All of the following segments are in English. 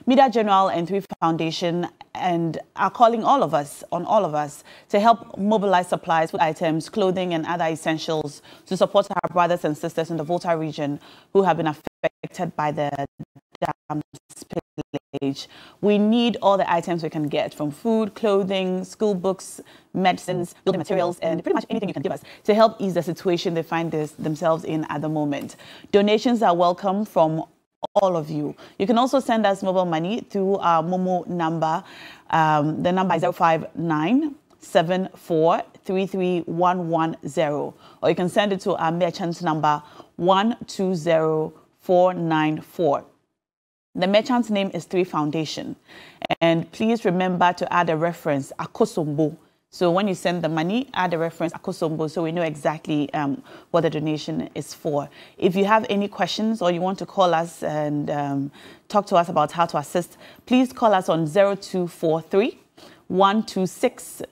Media General and 3 Foundation and are calling all of us to help mobilize supplies, food items, clothing and other essentials to support our brothers and sisters in the Volta region who have been affected by the dam spillage. We need all the items we can get, from food, clothing, school books, medicines, building materials, and pretty much anything you can give us to help ease the situation they find themselves in at the moment. Donations are welcome from all of you. You can also send us mobile money through our Momo number. The number is 05974331110, or you can send it to our merchant number 120494. The merchant's name is 3 Foundation, and please remember to add a reference Akosombo. So when you send the money, add a reference Akosombo so we know exactly what the donation is for. If you have any questions or you want to call us and talk to us about how to assist, please call us on 0243 126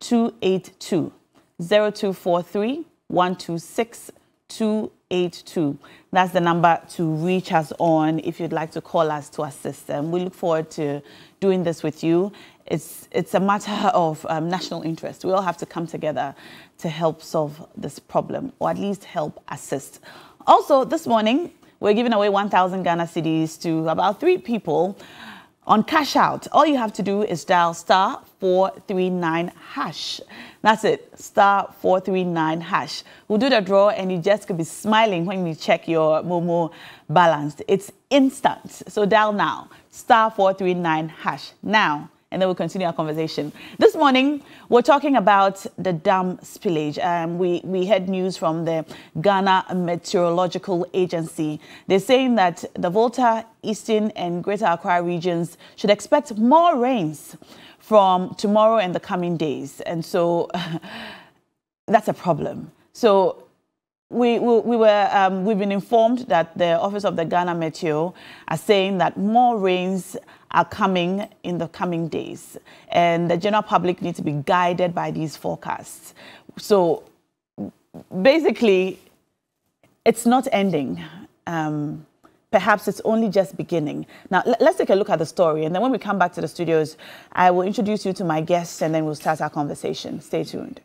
282. 0243 126 282. That's the number to reach us on if you'd like to call us to assist. We look forward to doing this with you. It's a matter of national interest. We all have to come together to help solve this problem, or at least help assist. Also, this morning, we're giving away 1,000 Ghana cedis to about 3 people on cash out. All you have to do is dial *439#. That's it, *439#. We'll do the draw and you just could be smiling when you check your Momo balance. It's instant. So dial now, *439# now. And then we'll continue our conversation. This morning, we're talking about the dam spillage. We had news from the Ghana Meteorological Agency. They're saying that the Volta, Eastern and Greater Accra regions should expect more rains from tomorrow and the coming days. And so that's a problem. So we've been informed that the Office of the Ghana Meteo are saying that more rains are coming in the coming days, and the general public need to be guided by these forecasts. So basically, it's not ending. Perhaps it's only just beginning. Now, let's take a look at the story, and then when we come back to the studios, I will introduce you to my guests, and then we'll start our conversation. Stay tuned.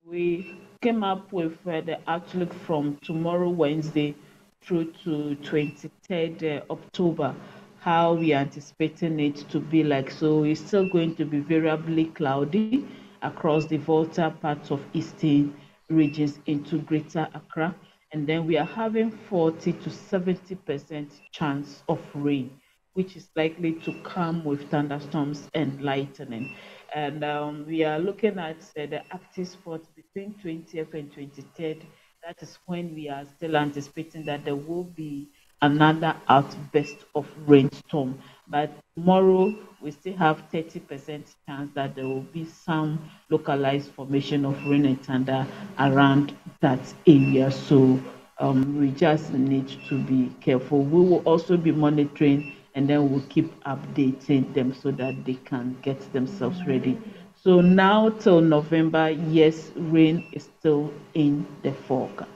We came up with the outlook from tomorrow, Wednesday, through to 23rd October, how we are anticipating it to be like. So it's still going to be variably cloudy across the Volta parts of eastern regions into Greater Accra. And then we are having 40 to 70% chance of rain, which is likely to come with thunderstorms and lightning. And we are looking at the active spots between 20th and 23rd. That is when we are still anticipating that there will be another outburst of rainstorm. But tomorrow, we still have 30% chance that there will be some localized formation of rain and thunder around that area. So we just need to be careful. We will also be monitoring, and then we'll keep updating them so that they can get themselves ready. So now till November, yes, rain is still in the forecast.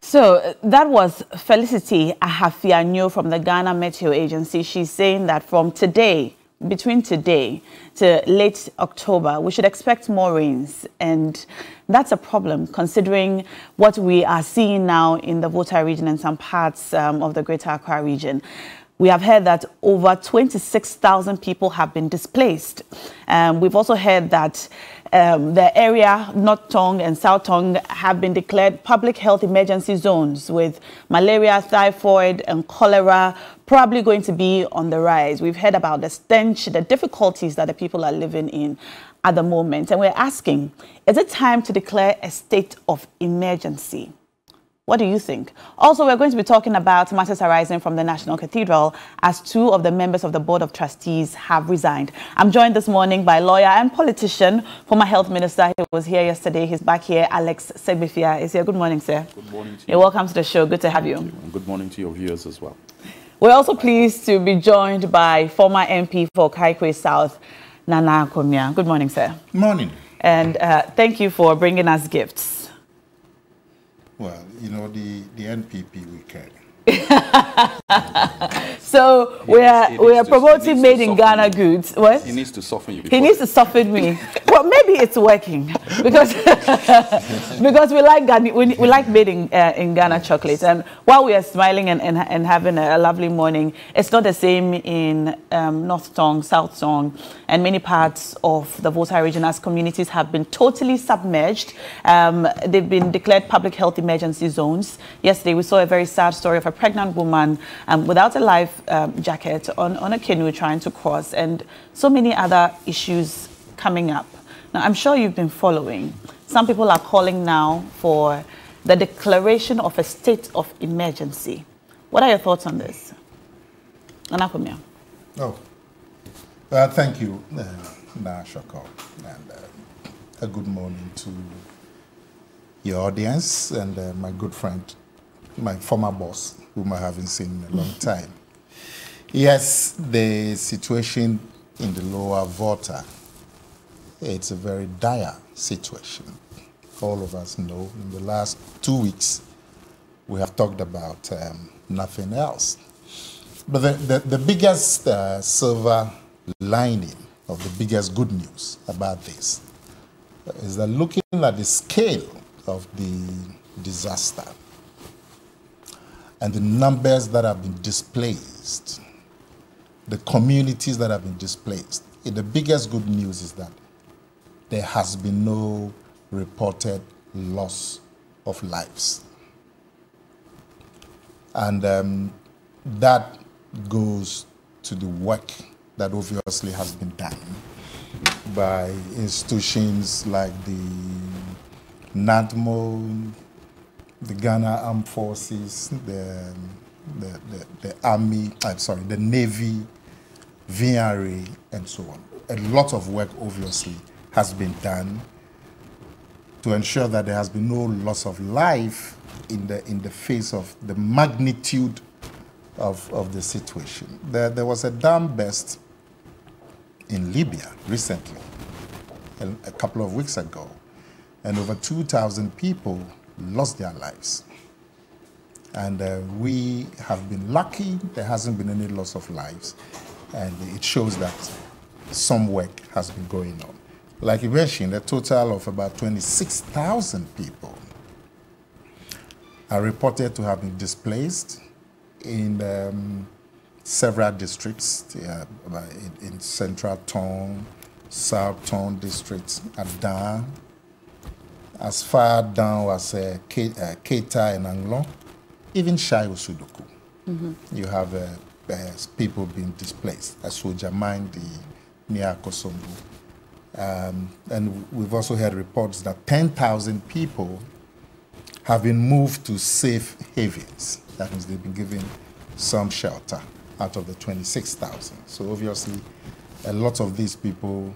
So that was Felicity Ahafianyo from the Ghana Meteo Agency. She's saying that from today, between today to late October, we should expect more rains. And that's a problem considering what we are seeing now in the Volta region and some parts of the Greater Accra region. We have heard that over 26,000 people have been displaced. We've also heard that the area, North Tongue and South Tongue, have been declared public health emergency zones, with malaria, typhoid and cholera probably going to be on the rise. We've heard about the stench, the difficulties that the people are living in at the moment. And we're asking, is it time to declare a state of emergency? What do you think? Also, we're going to be talking about matters arising from the National Cathedral, as 2 of the members of the Board of Trustees have resigned. I'm joined this morning by lawyer and politician, former health minister. He was here yesterday. He's back here. Alex Segbefia is here. Good morning, sir. Good morning to you. You're welcome to the show. Good to have you. And good morning to your viewers as well. We're also pleased to be joined by former MP for Kaikwe South, Nana Akomia. Good morning, sir. Morning. And thank you for bringing us gifts. Well, you know, the NPP we can. So we are promoting made in Ghana goods. What? He needs to soften you. He needs to soften me. Well, maybe it's working because because we like made in Ghana chocolate. And while we are smiling and having a lovely morning, it's not the same in North Tongue, South Tongue, and many parts of the Volta region, as communities have been totally submerged. They've been declared public health emergency zones. Yesterday, we saw a very sad story of a pregnant woman without a life jacket on a canoe trying to cross, and so many other issues coming up. Now, I'm sure you've been following. Some people are calling now for the declaration of a state of emergency. What are your thoughts on this? Anakomia. Oh, thank you, Shoko, and a good morning to your audience and my good friend, my former boss, whom I haven't seen in a long time. Yes, the situation in the lower Volta, it's a very dire situation. All of us know in the last 2 weeks, we have talked about nothing else. But the biggest silver lining of the biggest good news about this is that looking at the scale of the disaster and the numbers that have been displaced, the communities that have been displaced, the biggest good news is that there has been no reported loss of lives. And that goes to the work that obviously has been done by institutions like the NADMO, the Ghana Armed Forces, the Army, the Navy, VRA, and so on. A lot of work obviously has been done to ensure that there has been no loss of life in the face of the magnitude of the situation. There was a dam burst in Libya recently, a couple of weeks ago, and over 2,000 people lost their lives. And we have been lucky, there hasn't been any loss of lives, and it shows that some work has been going on. Like you mentioned, a total of about 26,000 people are reported to have been displaced in several districts, in Central Tongue, South Tongue districts, Adan, as far down as Keita and Anglon, even Shai Osudoku. You have people being displaced, as Sojamandi, near Akosombo. And we've also heard reports that 10,000 people have been moved to safe havens. That means they've been given some shelter out of the 26,000. So obviously, a lot of these people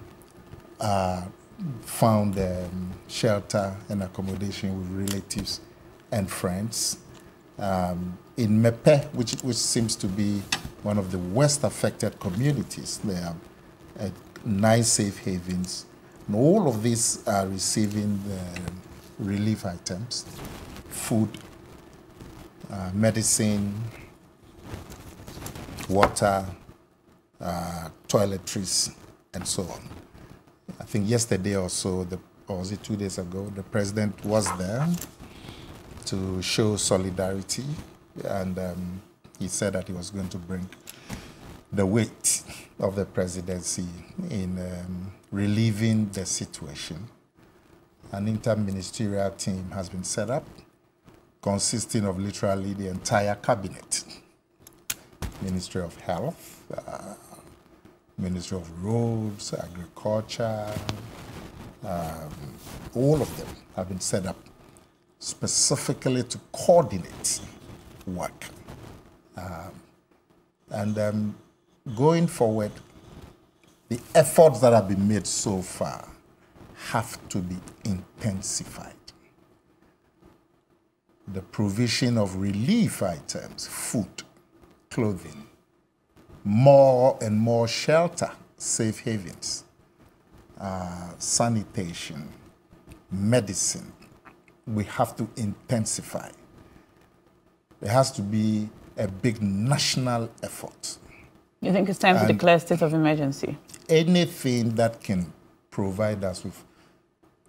found shelter and accommodation with relatives and friends. In Mepe, which seems to be one of the worst affected communities, there are 9 safe havens. And all of these are receiving the relief items, food, medicine, water, toiletries, and so on. I think yesterday or so, or was it 2 days ago, the president was there to show solidarity, and he said that he was going to bring the weight of the presidency in relieving the situation. An interministerial team has been set up, consisting of literally the entire cabinet. Ministry of Health, Ministry of Roads, Agriculture, all of them have been set up specifically to coordinate work. And going forward, the efforts that have been made so far have to be intensified. The provision of relief items, food, clothing, more and more shelter, safe havens, sanitation, medicine, we have to intensify. There has to be a big national effort. You think it's time to declare a state of emergency? Anything that can provide us with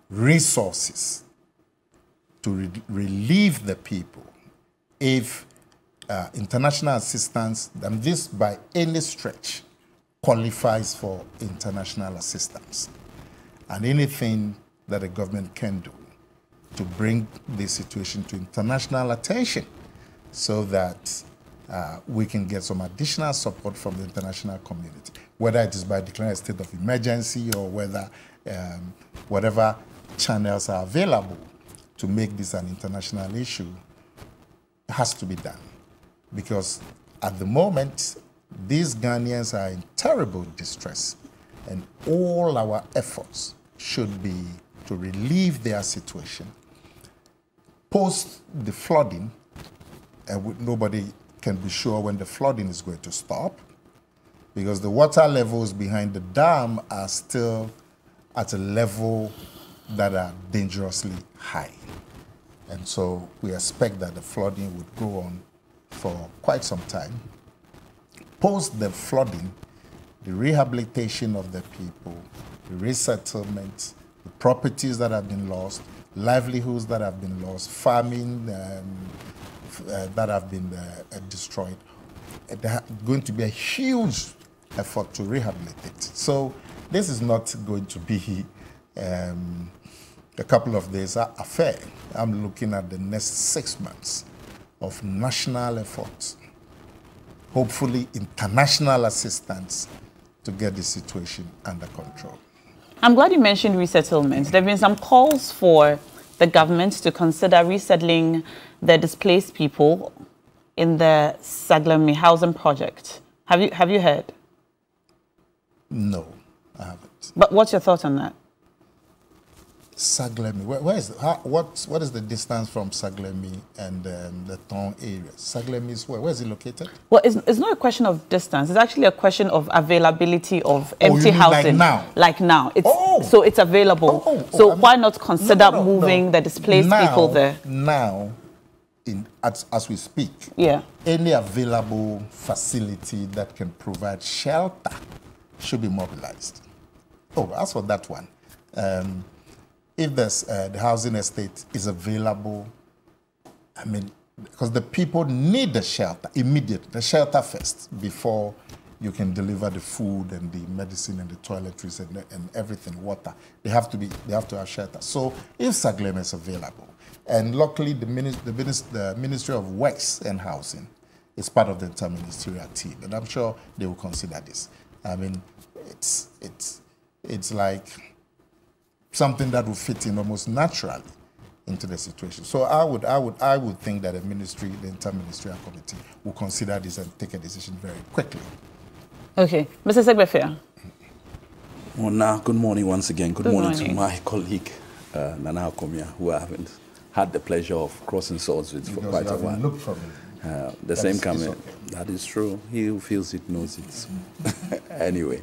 resources to relieve the people, if international assistance, and this by any stretch qualifies for international assistance, and anything that the government can do to bring this situation to international attention so that we can get some additional support from the international community, whether it is by declaring a state of emergency or whether whatever channels are available to make this an international issue has to be done. Because at the moment, these Ghanaians are in terrible distress, and all our efforts should be to relieve their situation. Post the flooding, nobody can be sure when the flooding is going to stop, because the water levels behind the dam are still at a level that are dangerously high. And so we expect that the flooding would go on for quite some time. Post the flooding, the rehabilitation of the people, the resettlement, the properties that have been lost, livelihoods that have been lost, farming that have been destroyed. There's going to be a huge effort to rehabilitate. So this is not going to be a couple of days affair. I'm looking at the next 6 months of national efforts, hopefully international assistance to get the situation under control. I'm glad you mentioned resettlement. There have been some calls for the government to consider resettling the displaced people in the Saglemi housing project. Have you heard? No, I haven't. But what's your thought on that? Saglemi, where is what is the distance from Saglemi and the town area? Saglemi is where is it located? Well, it's not a question of distance. It's actually a question of availability of empty you mean housing. like now? Like now. So it's available. Why not consider moving the displaced people there? Now, as we speak, yeah, any available facility that can provide shelter should be mobilized. As for that one, if there's, the housing estate is available, I mean, because the people need the shelter immediately, the shelter first, before you can deliver the food and the medicine and the toiletries and everything, water. They have to have shelter. So if Saglemi is available, and luckily the Ministry of Works and Housing is part of the interministerial team, and I'm sure they will consider this. I mean, it's like something that will fit in almost naturally into the situation. So I would think that the interministerial committee will consider this and take a decision very quickly. Okay, Mr. Segbefia. Well, good morning once again. Good morning to my colleague Nana Akomia, who I haven't had the pleasure of crossing swords with for quite a while. Looked from it. The same comment. Okay. That is true. He who feels it knows it. Anyway.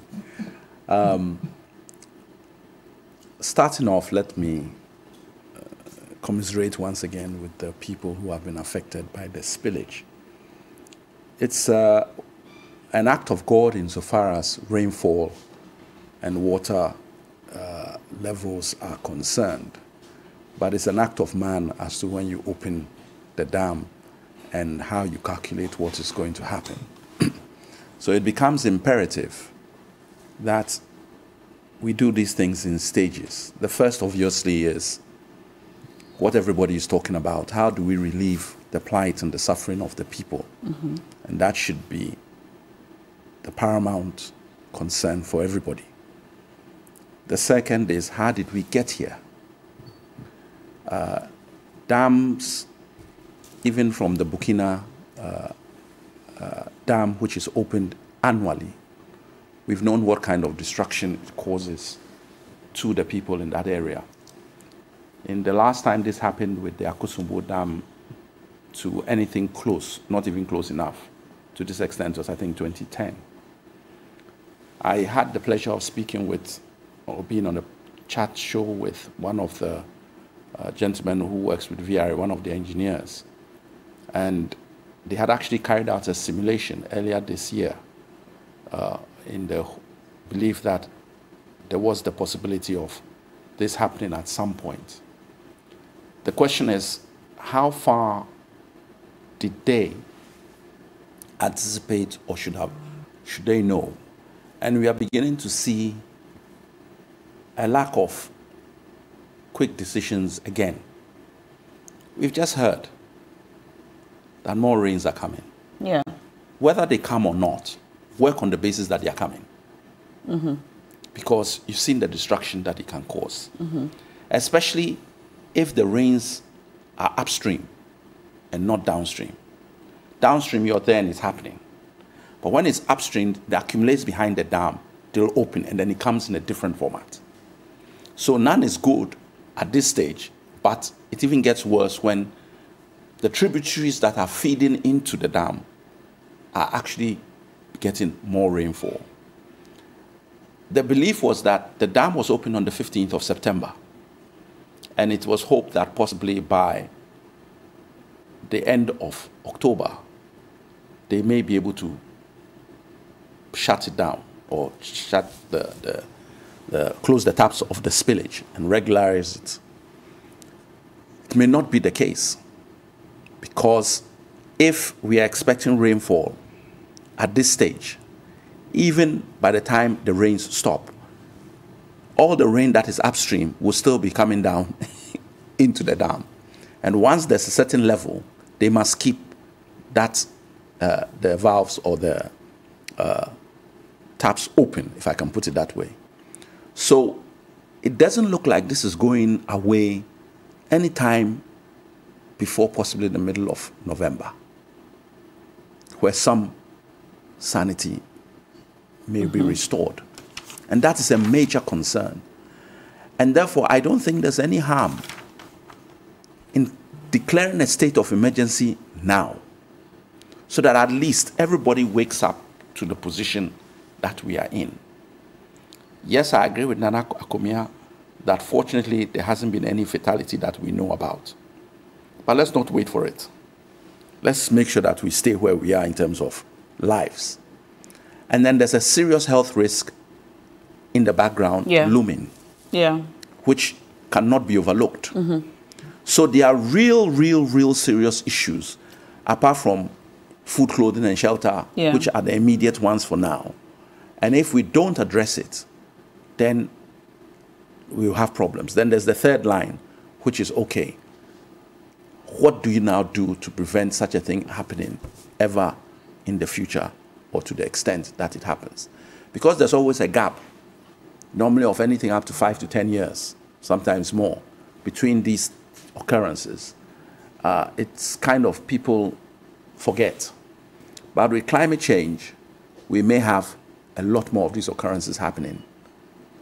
Starting off, let me commiserate once again with the people who have been affected by the spillage. It's an act of God insofar as rainfall and water levels are concerned, but it's an act of man as to when you open the dam and how you calculate what is going to happen. So it becomes imperative that we do these things in stages. The first, obviously, is what everybody is talking about. How do we relieve the plight and the suffering of the people? Mm-hmm. And that should be the paramount concern for everybody. The second is, how did we get here? Dams, even from the Burkina dam, which is opened annually, we've known what kind of destruction it causes to the people in that area. In the last time this happened with the Akosombo dam, to anything close, not even close enough, to this extent was, I think, 2010. I had the pleasure of speaking with, or being on a chat show with one of the gentlemen who works with VRA, one of the engineers. And they had actually carried out a simulation earlier this year in the belief that there was the possibility of this happening at some point. The question is, how far did they anticipate or should they know? And we are beginning to see a lack of quick decisions again. We've just heard that more rains are coming. Yeah. Whether they come or not, work on the basis that they are coming. Mm-hmm. Because you've seen the destruction that it can cause. Mm-hmm. Especially if the rains are upstream and not downstream. Downstream, you're there and it's happening. But when it's upstream, it accumulates behind the dam, they'll open, and then it comes in a different format. So none is good at this stage, but it even gets worse when the tributaries that are feeding into the dam are actually getting more rainfall. The belief was that the dam was opened on the 15th of September, and it was hoped that possibly by the end of October, they may be able to shut it down or shut close the taps of the spillage and regularize it. It may not be the case, because if we are expecting rainfall at this stage, even by the time the rains stop, all the rain that is upstream will still be coming down into the dam. And once there's a certain level, they must keep that the valves or the taps open, if I can put it that way. So it doesn't look like this is going away anytime before possibly the middle of November, where some sanity may be restored. And that is a major concern. And therefore, I don't think there's any harm in declaring a state of emergency now, so that at least everybody wakes up to the position that we are in. Yes, I agree with Nana Akomia that fortunately there hasn't been any fatality that we know about. But let's not wait for it. Let's make sure that we stay where we are in terms of lives. And then there's a serious health risk in the background looming, which cannot be overlooked. Mm-hmm. So there are real serious issues, apart from food, clothing, and shelter, which are the immediate ones for now. And if we don't address it, then we'll have problems. Then there's the third line, which is, okay, what do you now do to prevent such a thing happening ever in the future, or to the extent that it happens? Because there's always a gap, normally of anything up to 5 to 10 years, sometimes more, between these occurrences. It's kind of people forget. But with climate change, we may have a lot more of these occurrences happening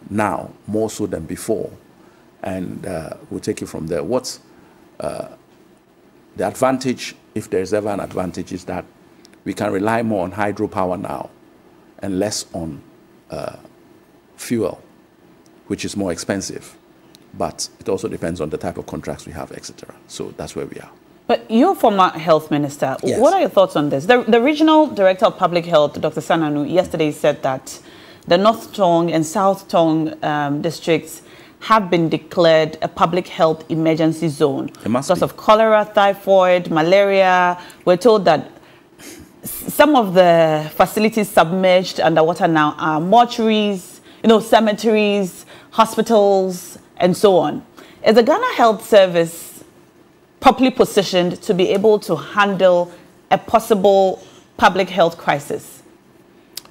now, more so than before. And we'll take it from there. What's the advantage, if there's ever an advantage, is that we can rely more on hydropower now and less on fuel, which is more expensive. But it also depends on the type of contracts we have, etc. So that's where we are. But you're former health minister. Yes. What are your thoughts on this? The regional director of public health, Dr. Sananu, yesterday said that the North Tong and South Tong districts have been declared a public health emergency zone because of cholera, typhoid, malaria. We're told that some of the facilities submerged underwater now are mortuaries, cemeteries, hospitals, and so on. Is the Ghana Health Service properly positioned to be able to handle a possible public health crisis,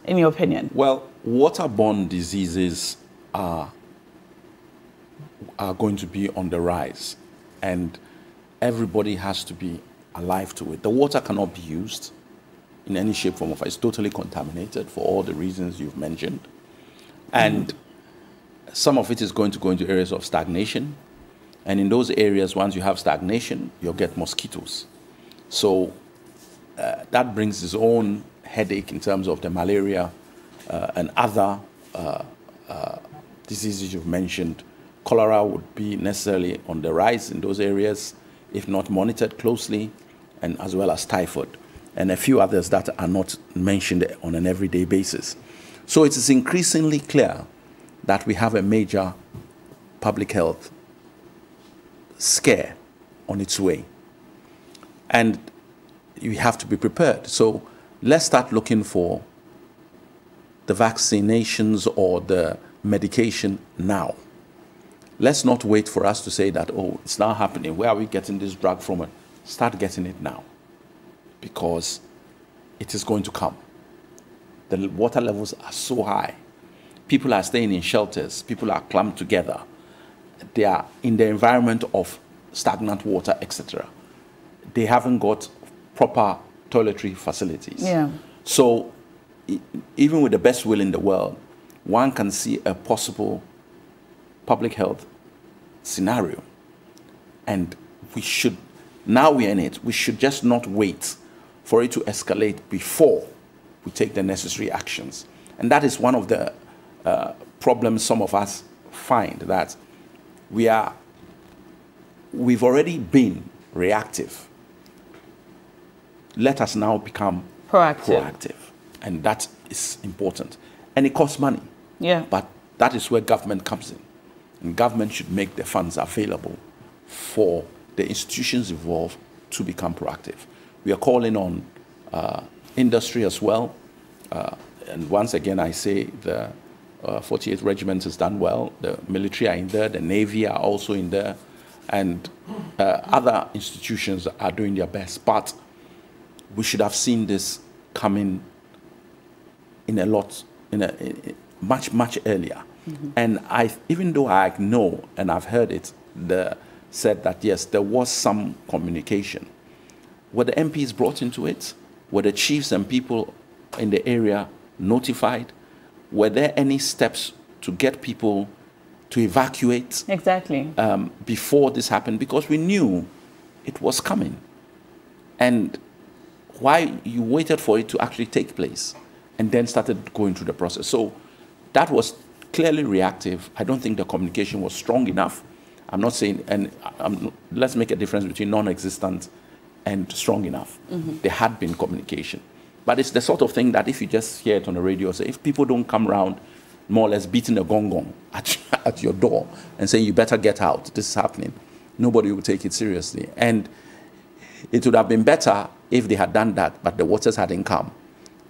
in your opinion? Well, waterborne diseases are going to be on the rise, and everybody has to be alive to it. The water cannot be used in any shape, form, or form. It's totally contaminated for all the reasons you've mentioned. And some of it is going to go into areas of stagnation. And in those areas, once you have stagnation, you'll get mosquitoes. So that brings its own headache in terms of the malaria and other diseases you've mentioned. Cholera would be necessarily on the rise in those areas, if not monitored closely, and as well as typhoid. and a few others that are not mentioned on an everyday basis. So it is increasingly clear that we have a major public health scare on its way. And you have to be prepared. So let's start looking for the vaccinations or the medication now. Let's not wait for us to say that, oh, it's now happening. Where are we getting this drug from? Start getting it now, because it is going to come. The water levels are so high. People are staying in shelters. People are clumped together. They are in the environment of stagnant water, etc. They haven't got proper toiletry facilities. Yeah. So even with the best will in the world, one can see a possible public health scenario. And we should, now we're in it, we should just not wait for it to escalate before we take the necessary actions. And that is one of the problems some of us find, that we've already been reactive. Let us now become proactive. And that is important. And it costs money. Yeah. But that is where government comes in. And government should make the funds available for the institutions involved to become proactive. We are calling on industry as well. And once again, I say the 48th Regiment has done well. The military are in there. The Navy are also in there. And other institutions are doing their best. But we should have seen this coming in much earlier. Mm-hmm. And even though I know, and I've heard it, said that yes, there was some communication. Were the MPs brought into it? Were the chiefs and people in the area notified? Were there any steps to get people to evacuate? Exactly. Before this happened? Because we knew it was coming. And why you waited for it to actually take place and then started going through the process. So that was clearly reactive. I don't think the communication was strong enough. I'm not saying, and let's make a difference between non-existent and strong enough. Mm-hmm. There had been communication. But it's the sort of thing that if you just hear it on the radio, say, if people don't come around more or less beating a gong at your door and saying, you better get out, this is happening, nobody will take it seriously. And it would have been better if they had done that, but the waters hadn't come,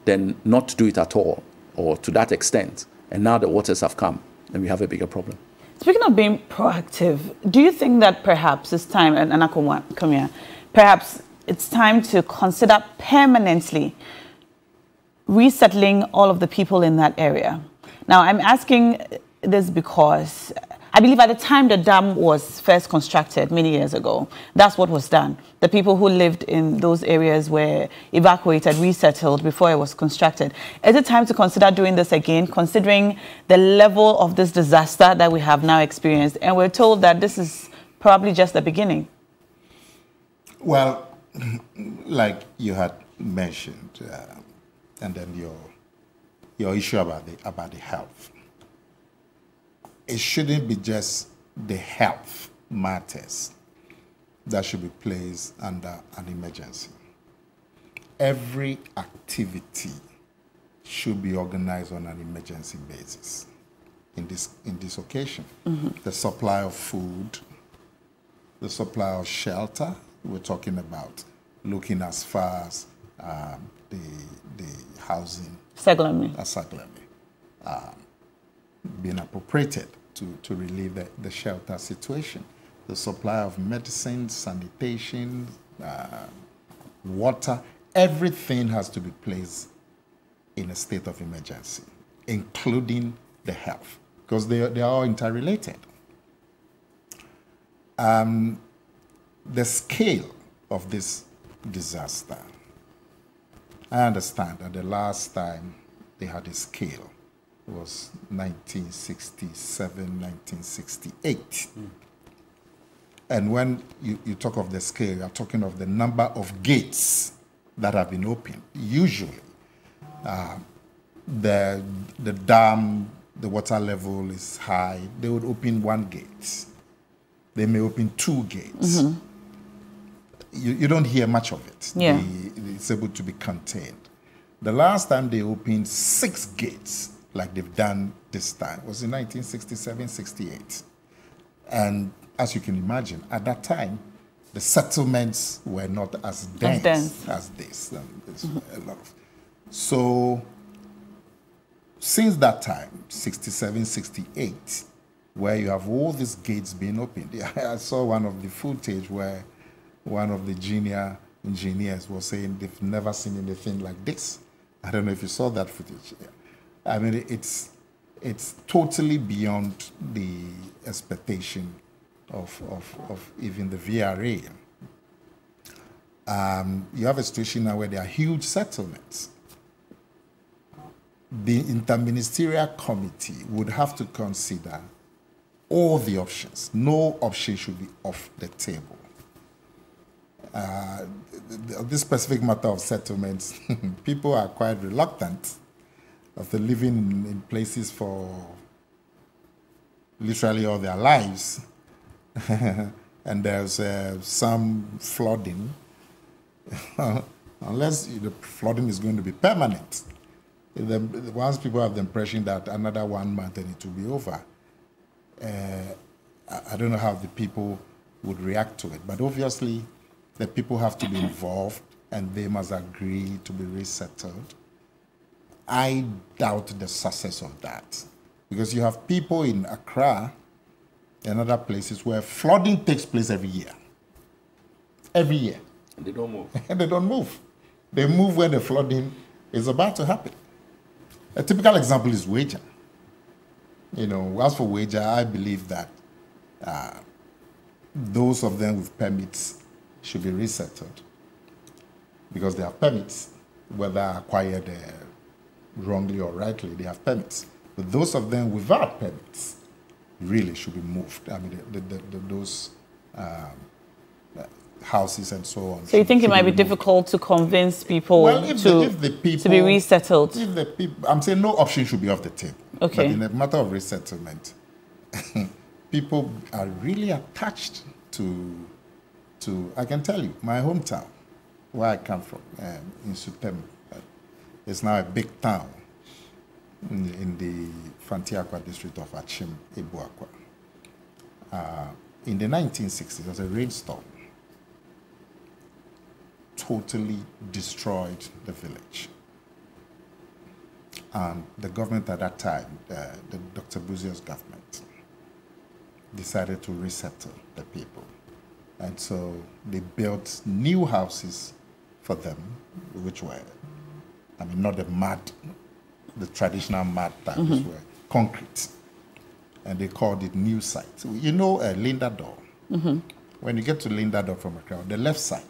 than not to do it at all, or to that extent. And now the waters have come, and we have a bigger problem. Speaking of being proactive, do you think that perhaps it's time, and Anakoma, come here, perhaps it's time to consider permanently resettling all of the people in that area? Now, I'm asking this because I believe at the time the dam was first constructed many years ago, that's what was done. The people who lived in those areas were evacuated, resettled before it was constructed. Is it time to consider doing this again, considering the level of this disaster that we have now experienced? And we're told that this is probably just the beginning. Well, like you had mentioned, and then your issue about the health. It shouldn't be just the health matters that should be placed under an emergency. Every activity should be organized on an emergency basis in this occasion. Mm-hmm. The supply of food, the supply of shelter, we're talking about looking as far as the housing, being appropriated to relieve the shelter situation. The supply of medicine, sanitation, water, everything has to be placed in a state of emergency, including the health, because they are all interrelated. The scale of this disaster, I understand that the last time they had a scale was 1967, 1968. Mm. And when you talk of the scale, you're talking of the number of gates that have been opened. Usually, the dam, the water level is high. They would open one gate. They may open two gates. Mm-hmm. you don't hear much of it. Yeah. It's able to be contained. The last time they opened 6 gates, like they've done this time, was in 1967, 68. And as you can imagine, at that time, the settlements were not as dense as this. A lot of. So, since that time, 67, 68, where you have all these gates being opened, I saw one of the footage where one of the junior engineers was saying they've never seen anything like this. I don't know if you saw that footage. I mean, it's totally beyond the expectation of even the VRA. You have a situation now where there are huge settlements. The interministerial committee would have to consider all the options. No option should be off the table. This specific matter of settlements, people are quite reluctant after living in places for literally all their lives. And there's some flooding, unless the flooding is going to be permanent. Once people have the impression that another 1 month and it will be over, I don't know how the people would react to it. But obviously, the people have to be involved and they must agree to be resettled. I doubt the success of that, because you have people in Accra and other places where flooding takes place every year. Every year. And they don't move. And they don't move. They move when the flooding is about to happen. A typical example is Wager. You know, as for Wager, I believe that those of them with permits should be resettled, because they have permits, whether acquired wrongly or rightly, they have permits. But those of them without permits really should be moved. I mean, those houses and so on. So you think it might be difficult to convince people to be resettled? If the people, I'm saying no option should be off the table. Okay. But in the matter of resettlement, people are really attached to, I can tell you, my hometown, where I come from, in Sutem, it's now a big town in the Fantiakwa district of Achim, Ebuakwa. In the 1960s, there was a rainstorm. Totally destroyed the village. And the government at that time, the Dr. Buzio's government, decided to resettle the people. And so they built new houses for them, which were, I mean, not the traditional mud types, were concrete. And they called it New Site. You know Linda Door? When you get to Linda Door from Accra, the left side,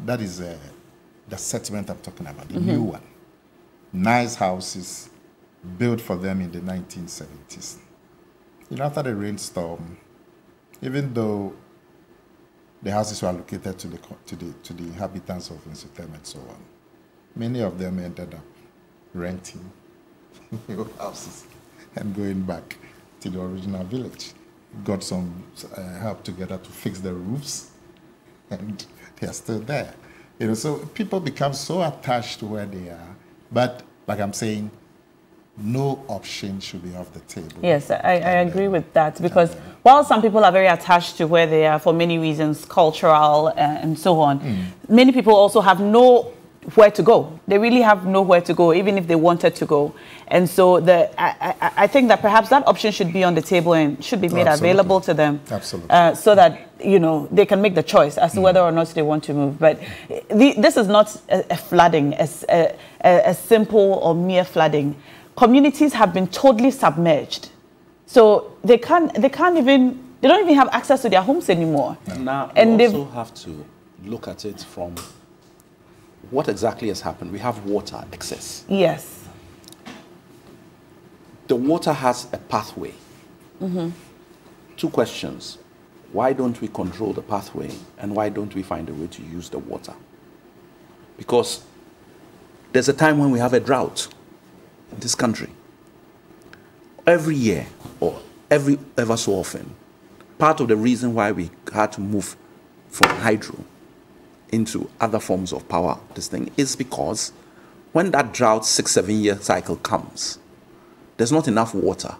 that is the settlement I'm talking about, the new one. Nice houses built for them in the 1970s. You know, after the rainstorm, even though the houses were allocated to the inhabitants of Insutem and so on, many of them ended up renting new houses and going back to the original village. Got some help together to fix the roofs, and they are still there. You know, so people become so attached to where they are. But like I'm saying, no option should be off the table. Yes, I agree with that, because while some people are very attached to where they are for many reasons, cultural and so on, many people also have nowhere to go. They really have nowhere to go, even if they wanted to go. And so I think that perhaps that option should be on the table and should be made available to them. Absolutely. So that, you know, they can make the choice as to whether or not they want to move. But this is not a flooding, a simple or mere flooding. Communities have been totally submerged. So they don't even have access to their homes anymore. Now, and we also have to look at it from what exactly has happened. We have water excess. Yes. The water has a pathway. 2 questions. Why don't we control the pathway, and why don't we find a way to use the water? Because there's a time when we have a drought in this country. Every year, or ever so often, part of the reason why we had to move from hydro into other forms of power, this thing, is because when that drought 6-7 year cycle comes, there's not enough water.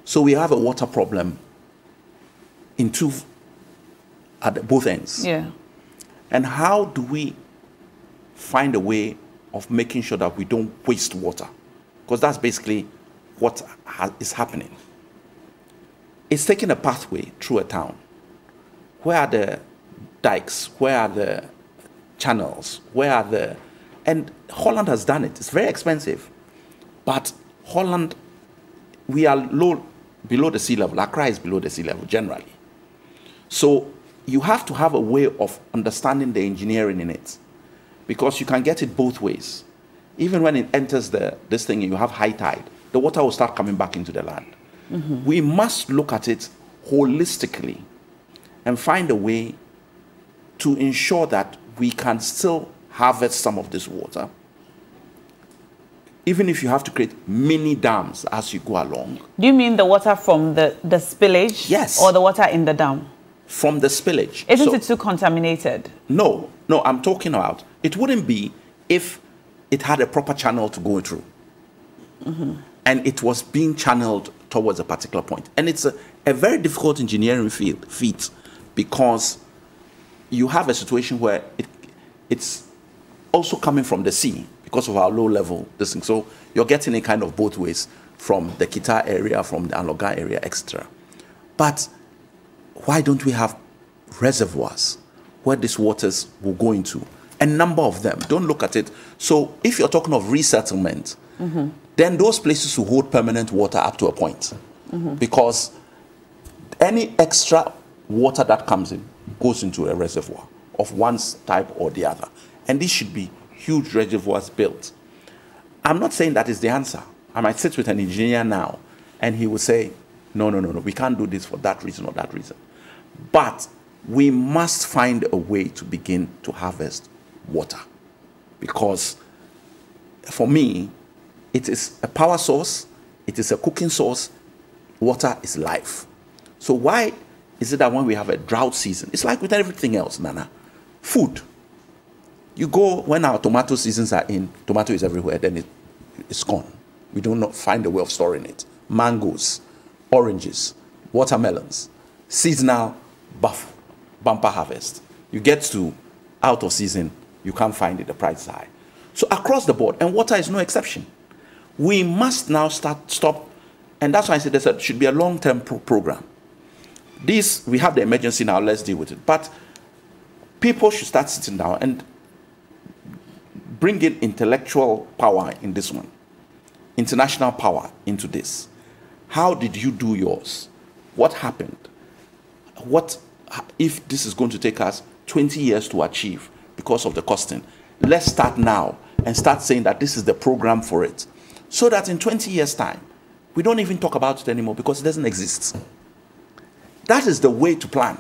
So we have a water problem at both ends. Yeah. And how do we find a way of making sure that we don't waste water? Because that's basically what is happening. It's taking a pathway through a town. Where are the dikes? Where are the channels? And Holland has done it. It's very expensive. But Holland, we are below the sea level. Accra is below the sea level generally. So you have to have a way of understanding the engineering in it, because you can get it both ways. Even when it enters this thing and you have high tide, the water will start coming back into the land. Mm-hmm. We must look at it holistically and find a way to ensure that we can still harvest some of this water, even if you have to create mini dams as you go along. Do you mean the water from the spillage? Yes. Or the water in the dam? From the spillage. Isn't it too contaminated? No, I'm talking about, it wouldn't be if it had a proper channel to go through. Mm-hmm. And it was being channeled towards a particular point. And it's a very difficult engineering feat, because you have a situation where it's also coming from the sea because of our low level this thing. So you're getting it kind of both ways, from the Kita area, from the Anloga area, etc. But why don't we have reservoirs where these waters will go into? A number of them. Don't look at it. So if you're talking of resettlement, mm-hmm. then those places will hold permanent water up to a point. Mm-hmm. Because any extra water that comes in goes into a reservoir of one type or the other. And these should be huge reservoirs built. I'm not saying that is the answer. I might sit with an engineer now and he will say, no, we can't do this for that reason or that reason. But we must find a way to begin to harvest water. Because for me, it is a power source, it is a cooking source, water is life. So why is it that when we have a drought season, it's like with everything else, Nana, food. You go, when our tomato seasons are in, tomato is everywhere, then it's gone. We do not find a way of storing it. Mangoes, oranges, watermelons, seasonal bumper harvest. You get to out of season, you can't find it, the price is high. So across the board, and water is no exception. We must now stop, and that's why I said there should be a long-term program. We have the emergency now, let's deal with it. But people should start sitting down and bring in intellectual power in this one, international power into this. How did you do yours? What happened? What if this is going to take us 20 years to achieve because of the costing? Let's start now and start saying that this is the program for it, so that in 20 years' time, we don't even talk about it anymore because it doesn't exist. That is the way to plan.